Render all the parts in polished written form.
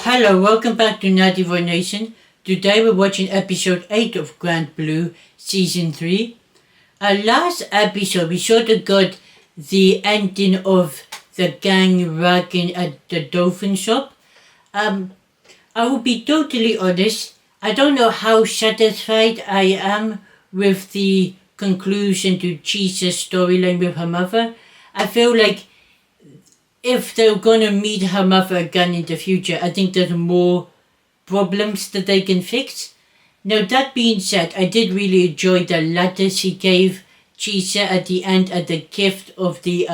Hello, welcome back to Naughty Boy Nation. Today we're watching episode 8 of Grand Blue Season 3. Last episode we sort of got the ending of the gang ragging at the dolphin shop. I will be totally honest, I don't know how satisfied I am with the conclusion to Chisa's storyline with her mother. I feel like if they're gonna meet her mother again in the future, I think there's more problems that they can fix. Now that being said, I did really enjoy the letter she gave Chisa at the end as the gift of the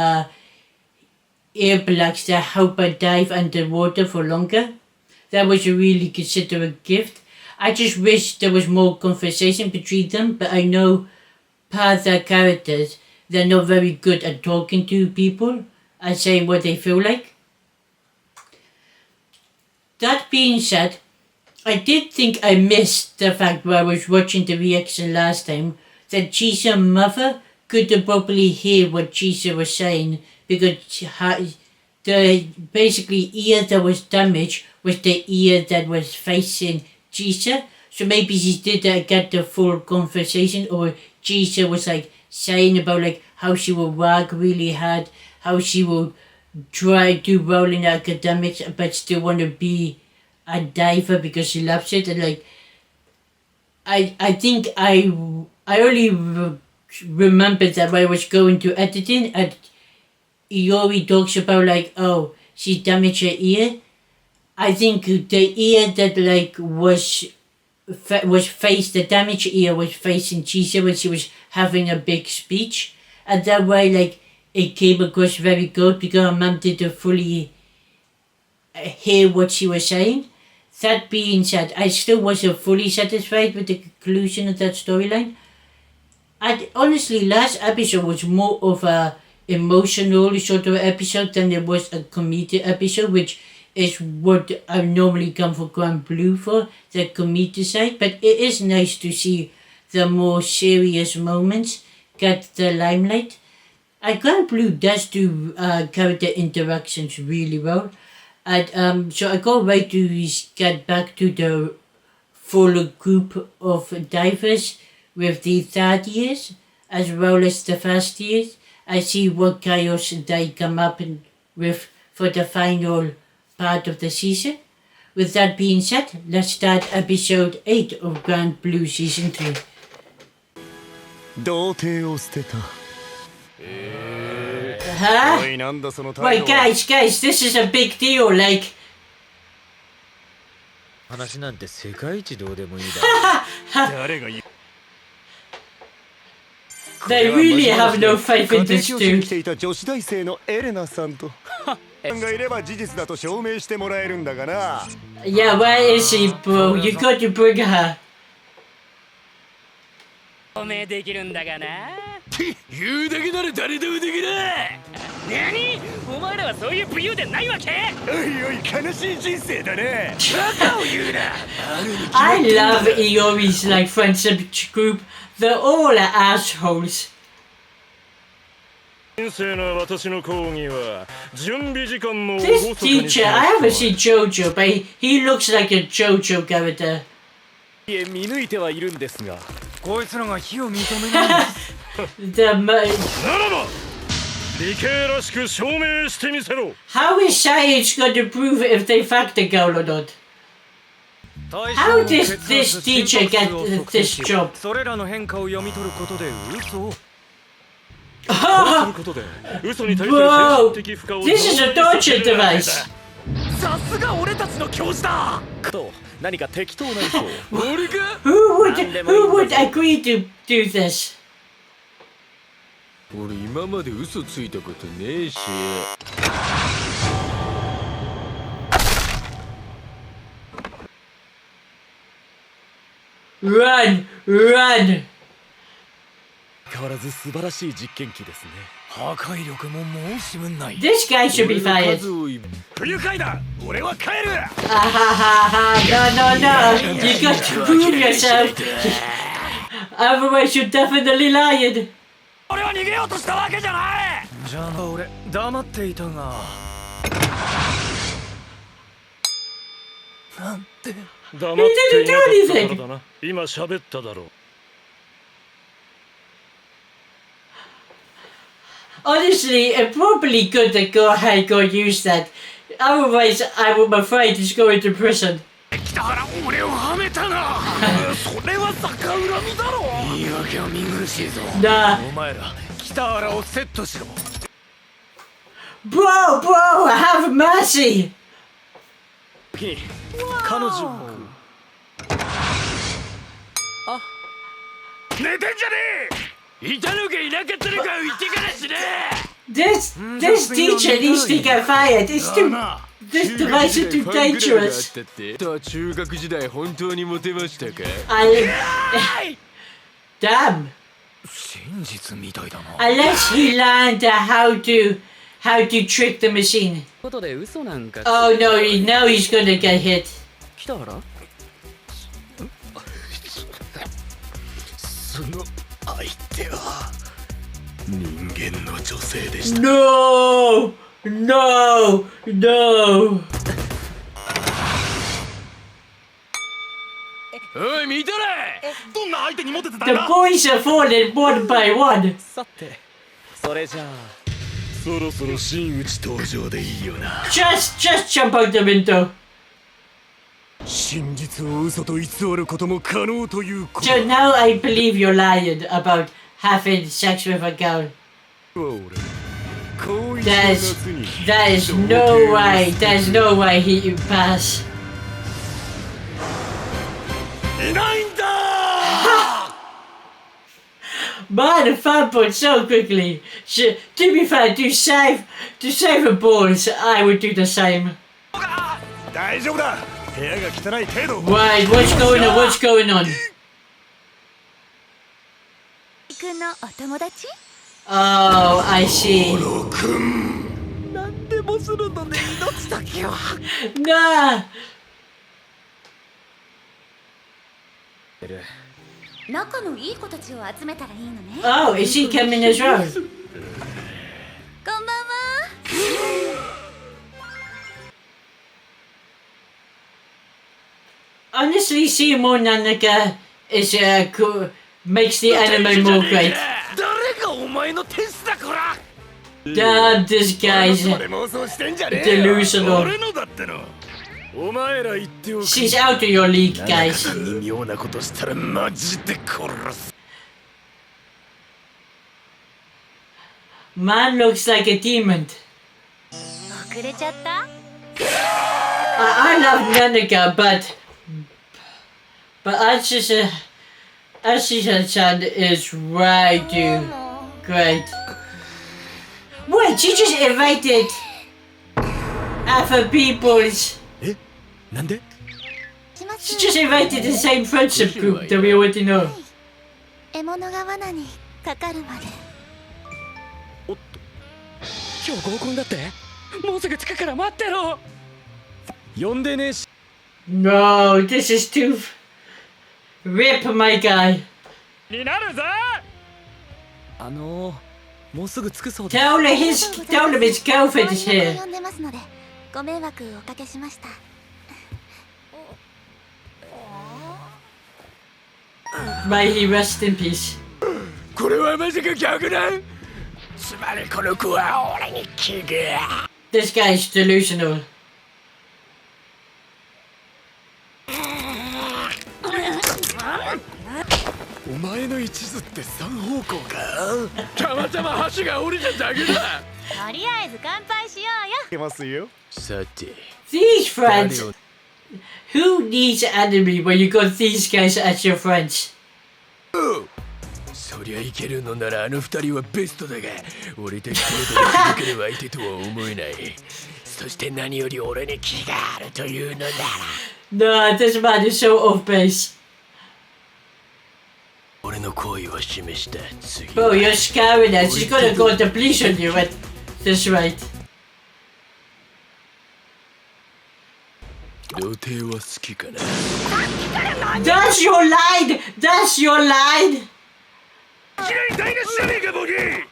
earplugs that help her dive underwater for longer. That was a really considerate gift. I just wish there was more conversation between them, but I know part of their characters, they're not very good at talking to people and saying what they feel like. That being said, I did think I missed the fact when I was watching the reaction last time that Chisa's mother couldn't properly hear what Chisa was saying because the basically ear that was damaged was the ear that was facing Chisa. So maybe she didn't get the full conversation, or Chisa was like saying about like how she will work really hard, how she will try to do well in academics but still want to be a diver because she loves it. And like I think I only remembered that when I was going to editing and Iori talks about like, oh, she damaged her ear. I think the ear that like was faced, the damaged ear was facing Chisa when she was having a big speech, and that way like it came across very good because her mum didn't fully hear what she was saying. That being said, I still wasn't fully satisfied with the conclusion of that storyline. And honestly, last episode was more of a emotional sort of episode than it was a comedic episode, which is what I normally come for Grand Blue for, the comedic side. But it is nice to see the more serious moments get the limelight. Grand Blue does do character interactions really well. And so I got right to get back to the full group of divers with the third years as well as the first years. I see what chaos they come up with for the final part of the season. With that being said, let's start episode 8 of Grand Blue Season 3. 童貞を捨てた。Huh? おい、なんだその態 Wait, 度は。guys, this is a big deal, like... 話なんて世界一どうでもいいだろ。誰が言う。 They really have no faith in 家庭 this 教師に dude. 来ていた女子大生のエレナさんと。さんがいれば事実だと証明してもらえるんだがな。Yeah, where is she, bro? You got to bring her. 証明できるんだがな。言うだけなら誰でもできる。何？お前らはそういう武勇でないわけ？おいおい、悲しい人生だね。バカを言うな。 I love Iori's like friendship group. They're all assholes. 神聖な私の講義は準備時間も This teacher, I haven't seen Jojo, but he looks like a Jojo character. 見抜いてはいるんですが、こいつらが非を認めない。The ならば理系らしく証明してみせろ。 How is science going to prove if they fucked the girl or not? How does this teacher get this job? それらの変化を読み取ることで嘘を。こうすることで嘘に対する精 Bro, 神的負荷を this is a torture device. さすが俺たちの教授だ。と何か適当な嘘を。俺か。Who would agree to do this? 俺今まで嘘ついたことねえし。Run! Run! 変わらず素晴らしい実験機ですね。破壊力も申し分ない。 This guy should be fired. 不愉快だ。俺は帰る。 No. You got to prove yourself. Otherwise, you're definitely lying. 俺は逃げようとしたわけじゃない。じゃあ俺黙っていたが。黙っていなかったからだな。今喋っただろう。 Honestly, it probably good that Go used that. Otherwise, I'm afraid he's going to prison. 北原俺をはめたなそれは逆恨みだろ言い訳は見苦しいぞ Nah. お前ら北原をセットしろ Bro, have mercy! 彼女も寝てんじゃねえ。いたのかいなかったのか言ってからしね This teacher needs to get fired. This device is too dangerous. 中学時代本当にモテましたか Damn. 真実みたいだな Unless he learned how to trick the machine. ことで嘘なんか Oh no, now he's gonna get hit. 北原その相手は人間の女性でした No!おい見とれどんな相手にモテてた The boys are falling one by one. さてそれじゃあそろそろ真打ち登場でいいよな Just jump out the window. 真実を嘘と偽ることも可能ということ So now I believe you're lying about having sex with a girl. こういう That 夏に is no way. There's no way he pass. いないんだ Man, fanboy so quickly. To be fair, to save the balls, I would do the same. 大丈夫だ部屋が汚い程度 Wait, what's going on? 君のお友達 Oh, I see. なんでもするのね命だけは Nah. 仲のいい子たちを集めたらいいのね Oh, is he coming as well? こんばんは Honestly, seeing more Nanaka is cool. Makes the anime more great. 誰がお前の天使だこら Damn, this guy's それ妄想してんじゃねえよ delusional. 俺のだってのお前ら言っておく She's out of your league, guys. に妙なことしたらマジで殺す Man looks like a demon. 遅れちゃった I love Nanaka, but Ashisa-chan is right, dude. Great. Wait, she just invited other people's. なんで しま She す just invited the same friendship group that we already know. 獲物が罠にかかるまで今日合コンだってもうすぐ着くから待ってろ呼んでねえし No, this is too. Rip, my guy. になるぞもうすぐ着くそうで Tell him his girlfriend is 婚約 here. を呼んでますのでご迷惑おかけしました May he rest in peace. これはまさか逆なんつまりこの子は俺に聞く This guy is delusional. お前の一途って三方向かたまたま橋が降りただけだとりあえず乾杯しようよいけますよさて These friends. Who needs anime when you got these guys as your friends? そりゃいけるのならあの二人はベストだが俺たち程度で続ける相手とは思えないそして何より俺に気があるというのなら Nah, this man is so off base. 俺の行為は示した次 Bro, you're scaring us. She's gonna go to police on you at this rate. 童貞は好きかな That's your line! That's your line! 嫌い台無しじゃねえかボケ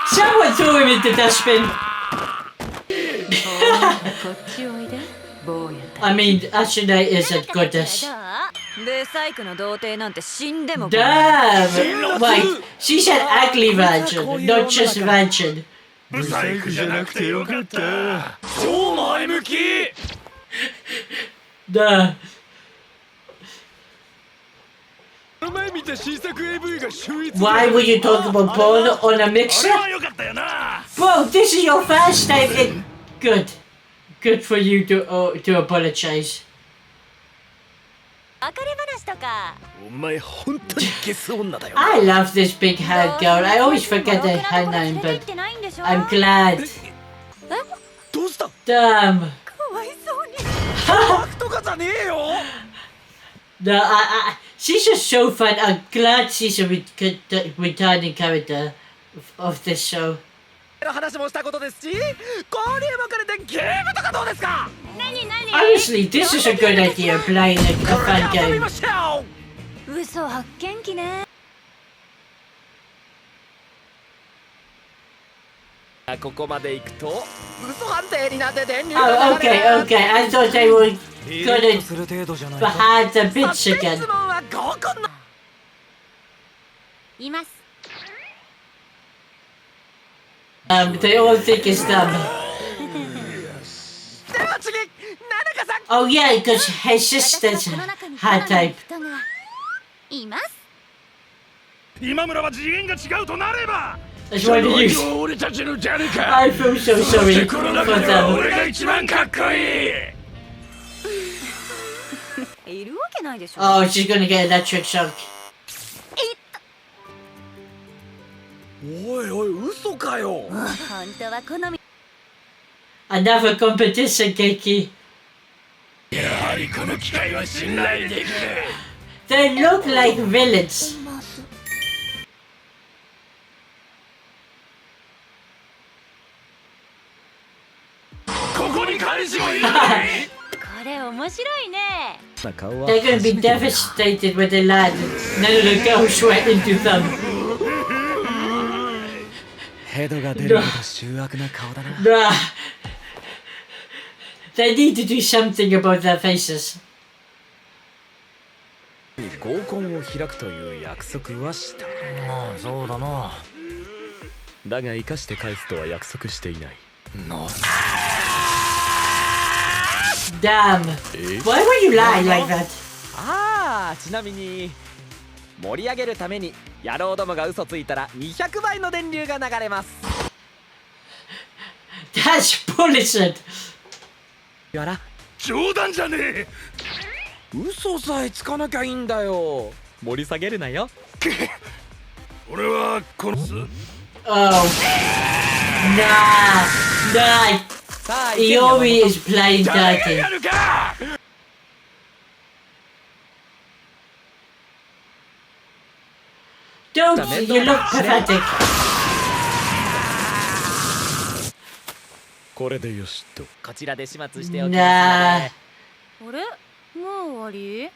Someone throw him into the dustbin. こっちおいで I mean, Asuna is a 何かの違い goddess. どうブサイクの童貞なんて死んでも Damn! Wait, she said ugly virgin, not just virgin. ブサイクじゃなくてよかった超前向き Duh. 前見た新作 AV が秀逸 Why would you talk about porn on a あ mixer? れはよかったよな Bro, this is your first time in... Good. Good for you to apologize. 別れ話とかお前本当にゲス女だよ I love this big haired girl. I always forget her name, but I'm glad. どうした Damn. かわいそうに悪とかじゃねえよ No, she's just so fun. I'm glad she's a returning character of this show. 話もしたことですし交流も兼ねてゲームとかどうですか Honestly, this is a good idea, playing a fun 遊び game. ましたよ 嘘発見機ねここまで行くと嘘判定になって電流 Oh, okay, okay. I thought they were gonna する程度じゃない behind the bits again. 質問は合コンのいます They all think it's them. では次何かさ Oh yeah, because her 私 sister's はこの中に her 花の type. 人がいます今村は次元が違うとなれば That's what it is. 俺たちの誰か I feel so sorry この for 中では them. 俺が一番かっこいいいるわけないでしょ Oh, she's gonna get electric shock. おいおい嘘かよ本当は好み Another competition, Keiki. やはりこの機械は信頼できる They look like villains. ここに彼氏もいるこれ面白いね They're gonna be devastated when they land. None of the girls went into them. ヘドが出るほど醜悪な顔だな Bruh. They need to do something about their faces. 合コンを開くという約束はしたまあそうだなだが生かして返すとは約束していないな Damn. Why would you lie like that? ああちなみに盛り上げるために野郎どもが嘘ついたら200倍の電流が流れます That's bullshit. やら冗談じゃねえ嘘さえつかなきゃいいんだよ盛り下げるなよ俺はこの Oh. Nah. Nah. さあ行けよ Iori is playing 誰が dirty. やるか Don't. You look pathetic. これでよしとこちらで始末しておきます Nah. あれもう終わり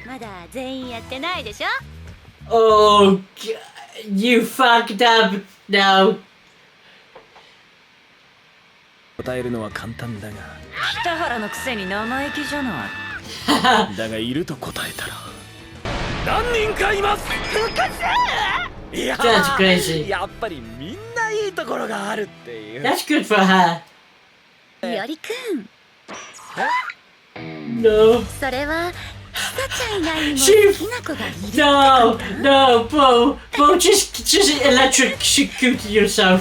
まだ全員やってないでしょ Oh. You fucked up now. 答えるのは簡単だが北原のくせに生意気じゃないだがいると答えたら何人かいますいや That's crazy. やっぱりみんないいところがあるっていう That's good for her. よりくん No. それはひさちゃん以外にも She- 好きな子がいる No. No, bro. Bro, just electrocute yourself.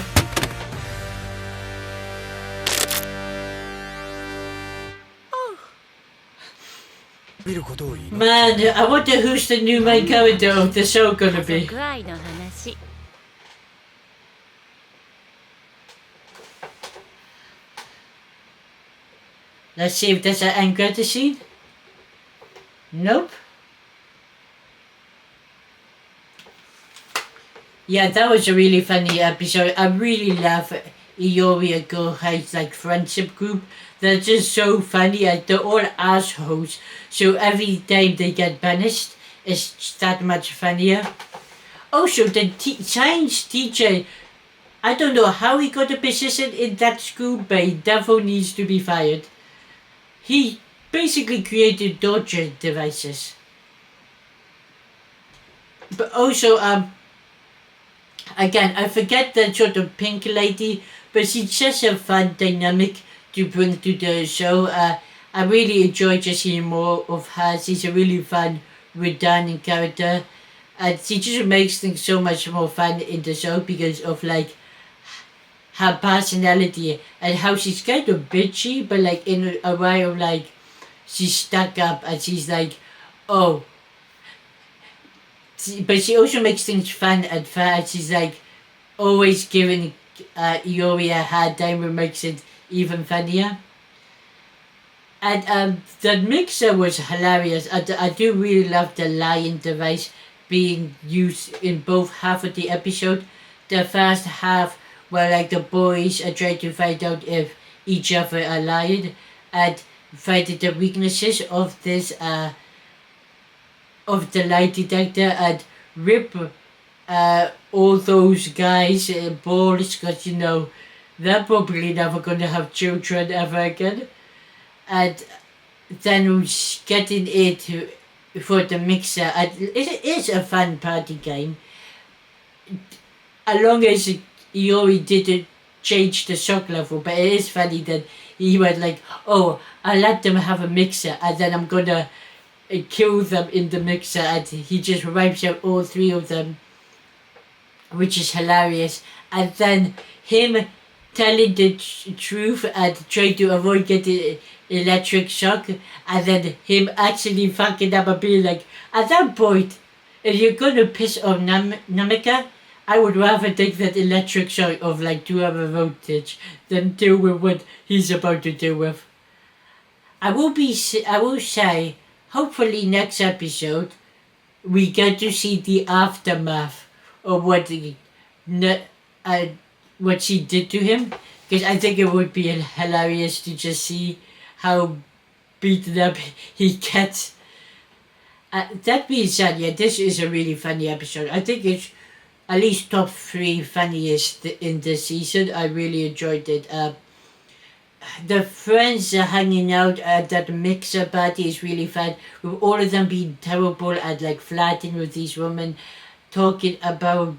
Man, I wonder who's the new main character of the show gonna be. 具合の話 Let's see if there's an end credit scene. Nope. Yeah, that was a really funny episode. I really love Iori and Gohei's like friendship group. They're just so funny and they're all assholes. So every time they get banished, it's that much funnier. Also, the science teacher, I don't know how he got a position in that school, but he definitely needs to be fired. he basically created torture devices. But also, again, I forget the sort of pink lady, but she's just a fun dynamic to bring to the show. I really enjoy just seeing more of her. She's a really fun, returning character. And she just makes things so much more fun in the show because of like her personality and how she's kind of bitchy, but like in a way of like she's stuck up and she's like, oh. But she also makes things fun and fair. And she's like always giving Iori a hard time, which makes it even funnier. And the mixer was hilarious. I do really love the lion device being used in both half of the episode. The first half where like the boys are trying to find out if each other are lying and finding the weaknesses of this of the lie detector and rip all those guys balls because you know they're probably never gonna have children ever again. And then getting it for the mixer, and it is a fun party game. As long as Iori didn't change the shock level, but it is funny that he went like, oh, I let them have a mixer and then I'm gonna kill them in the mixer, and he just wipes out all three of them, which is hilarious. And then him telling the truth and trying to avoid getting electric shock, and then him actually fucking up and being like, at that point, if you're gonna piss off Namika, I would rather take that electric shock of like 200 voltage than deal with what he's about to deal with. I will say, hopefully next episode, we get to see the aftermath of what she did to him, because I think it would be hilarious to just see how beaten up he gets. That being said, yeah, this is a really funny episode. I think it's at least top 3 funniest in this season. I really enjoyed it. The friends are hanging out at that mixer party is really fun, with all of them being terrible and like flirting with these women, talking about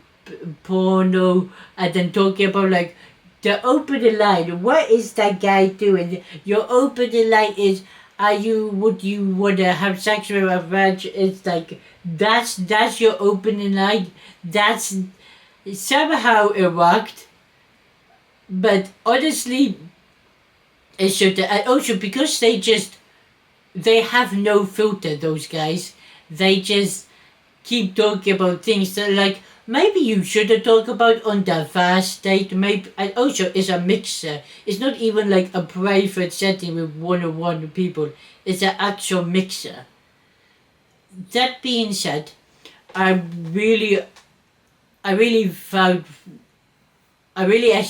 porno, and then talking about like the opening line. What is that guy doing? Your opening line is, would you wanna have sex with a virgin? It's like that's your opening line. That's somehow it worked, but honestly, it should. And also because they have no filter. Those guys, they just keep talking about things that like maybe you shouldn't talk about on the first date. Maybe, and also it's a mixer. It's not even like a private setting with one-on-one people. It's an actual mixer. That being said, I really actually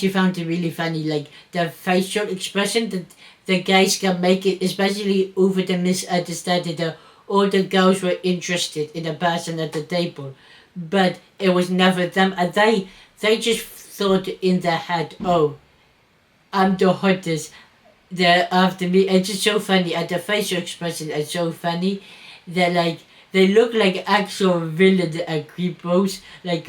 found it really funny, like the facial expression that the guys can make it, especially over the misunderstanding that all the girls were interested in the person at the table, but it was never them, and they just thought in their head, oh, I'm the hottest, they're after me. It's just so funny, and the facial expression is so funny. They're like, they look like actual villains and creepos, like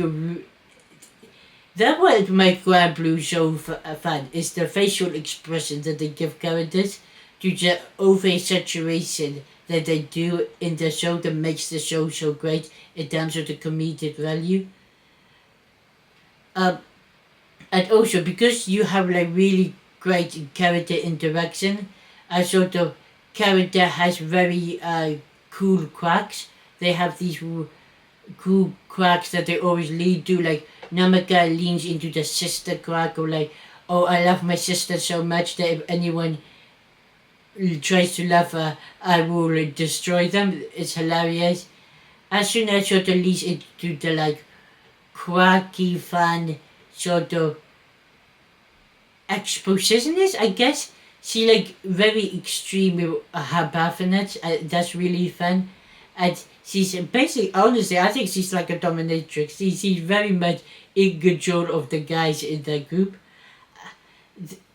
that what makes Grand Blue so fun is the facial expression that they give characters to the over-saturation that they do in the show that makes the show so great in terms of the comedic value. And also because you have like really great character interaction, a sort of character has very cool quirks. They have these cool quirks that they always lead to, like Namika leans into the sister quirk, or like, oh, I love my sister so much that if anyone tries to love her, I will destroy them. It's hilarious. Asuna sort of leads into the like quirky, fun sort of expositionist, I guess. She like very extreme with her baffinets. That's really fun. And she's basically, honestly, I think she's like a dominatrix. She's very much in control of the guys in the group.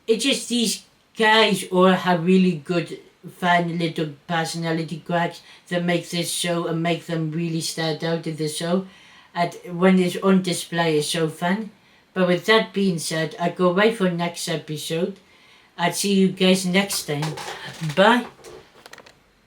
It's just these guys all have really good fun little personality quirks that make this show and make them really stand out in the show. And when it's on display, it's so fun. But with that being said, I go away for next episode. I'll see you guys next time. Bye.